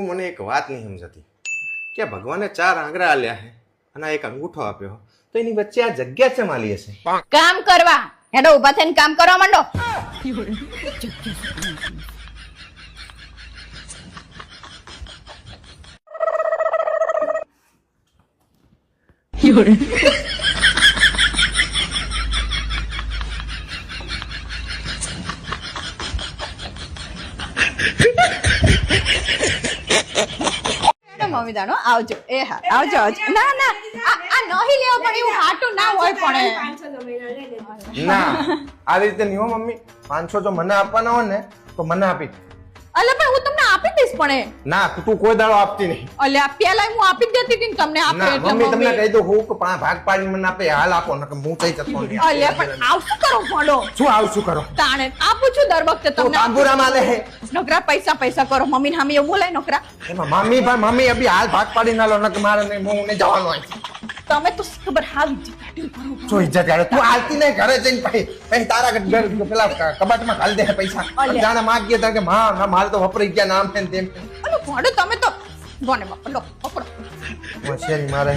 મને એક વાત નહીં સમજાતી કે ભગવાને 4 આંગળા આલ્યા છે અને એક અંગૂઠો આપ્યો તો એની વચ્ચે આ જગ્યા છે માલી હશે. કામ કરવા હેડો ઉભા થઈને કામ કરવા માંડો. મમ્મી દાનો આવજો. એ હા આવજો આવજો. ના ના આ નહીં લેવો પણ એવું હાટું ના હોય પણ ના આ રીતે નહીં હો મમ્મી. 500 જો મને આપવાના હોય ને તો મને આપી દે. અલે પણ હું તમને આપી દઈશ પણ ના તું કોઈ દાડો આપતી નહીં. અલે પેલા હું આપી જ દેતી હતી ને તમને આપે એટલે મમ્મી તમને કહી દઉં હું કે ભાગ પાડી મને આપે હાલ આપો નકર હું કઈ જતો નહીં. અલે પણ આવ શું કરો ફોડો શું આવ શું કરો તાણે આપું છું દર વખતે તું તમને તાંબુરા માલે હે નોકરા પૈસા કરો મમ્મી ને હામી એવું બોલાય નોકરા. એમાં મમ્મી અભી હાલ ભાગ પાડી ના લો નકર મારે નહીં હું નહીં જવાનું હોય. તમે તો ખબર હાવ ઇજ્જત કાઢી કરો જો ઇજ્જત યાર તું આલતી નહીં ઘરે જઈને પછી તારા પેલા કબાટમાં ઘાલ દે પૈસા જાણે માગીએ તો કે માં ના મારે તો વપરાઈ ગયા નામ છે ને તેમ અરે ફોડો તમે તો બોને પકડો પકડો હોશિયારી મારે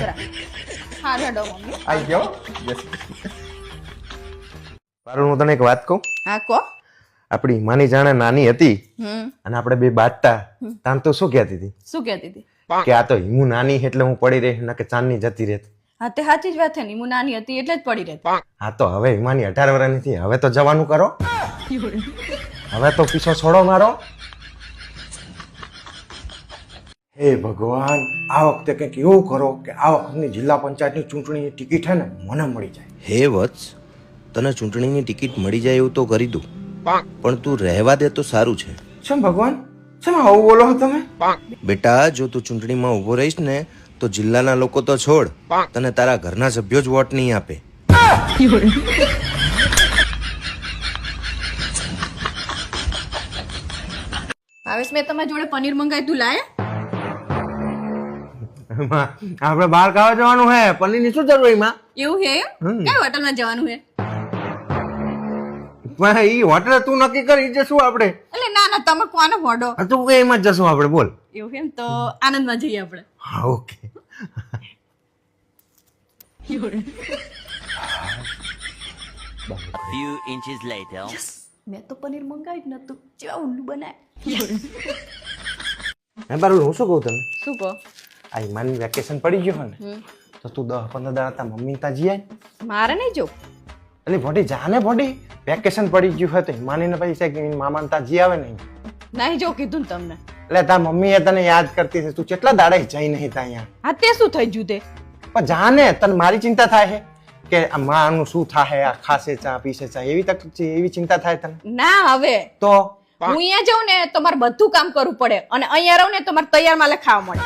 હા રેડો મમ્મી આઈ ગયો પારુલ હું તને એક વાત કહું. હા કો આપણી માની જાણે નાની હતી અને આપણે બે બાટતા તાન તો શું કહેતી હતી શું કહેતી હતી કે આ તો હિમુ નાની એટલે હું પડી રહી નકે ચાંદની જતી રહેત. હા તે સાચી જ વાત છે ને હું નાની હતી એટલે જ પડી રહેતી. હા તો હવે હિમાની 18 વર્ષની થઈ હવે તો જવાનું કરો. હવે તો પીછો છોડો મારો. હે ભગવાન આ વખતે કંઈક એવું કરો કે આ વખતની જિલ્લા પંચાયતની ચૂંટણીની ટિકિટ છે ને મને મળી જાય. હે વત્સ, તને ચૂંટણીની ટિકિટ મળી જાય એવું તો કરી દઉં, પણ તું રહેવા દે તો સારું છે. શેમ ભગવાન શેમ આવું બોલો છો તમે? બેટા જો તું ચૂંટણીમાં ઊભો રહીશ ને તો જિલ્લાના લોકો તો છોડ, તને તારા ઘરના સભ્યો જ વોટ નહીં આપે. ભાવેશ મેં તમારી જોડે પનીર મંગાવી તું લાય. આપણે બહાર ખાવા જવાનું હે પનીર ની શું જરૂર એમાં? એવું હે કઈ હોટલમાં જવાનું હે? ઈ હોટલ તું નક્કી કરી જશું આપણે. એટલે ના ના તમે કોને ફોડો તું કે એમાં જ જશું આપણે બોલ. એવું એમ તો આનંદમાં જઈએ આપણે. હા ઓકે. Few inches later. મેં તો પનીર મંગાવી જ નતું જેવા ઉલ્લુ બનાય. હે બારું હું શું કહું તને? શું કહો? આ ઈમાની વેકેશન પડી ગયો ને તો તું 10-15 દાડા તા મમ્મી તા જી આય. મારે નહીં જો એટલે ભોડી જાને ભોડી વેકેશન પડી ગયું હોય તો હિમાનીને પૈસા કે મામાને તા જી આવે નહીં. નહીં જો કીધું ને તમને. એટલે તા મમ્મીએ તને યાદ કરતી છે તું કેટલા દાડા જઈ નહીં તા અહીંયા. હા તે શું થઈ ગયું તે? પણ જાને તને મારી ચિંતા થાય છે કે આ માનું શું થાય આ ખાસે ચા પીસે ચા એવી ચિંતા થાય તને? ના હવે તો હું અહીંયા જાઉં ને તો મારે બધું કામ કરવું પડે અને અહીંયા રહું ને તો મારે તૈયાર માલે ખાવા મળે.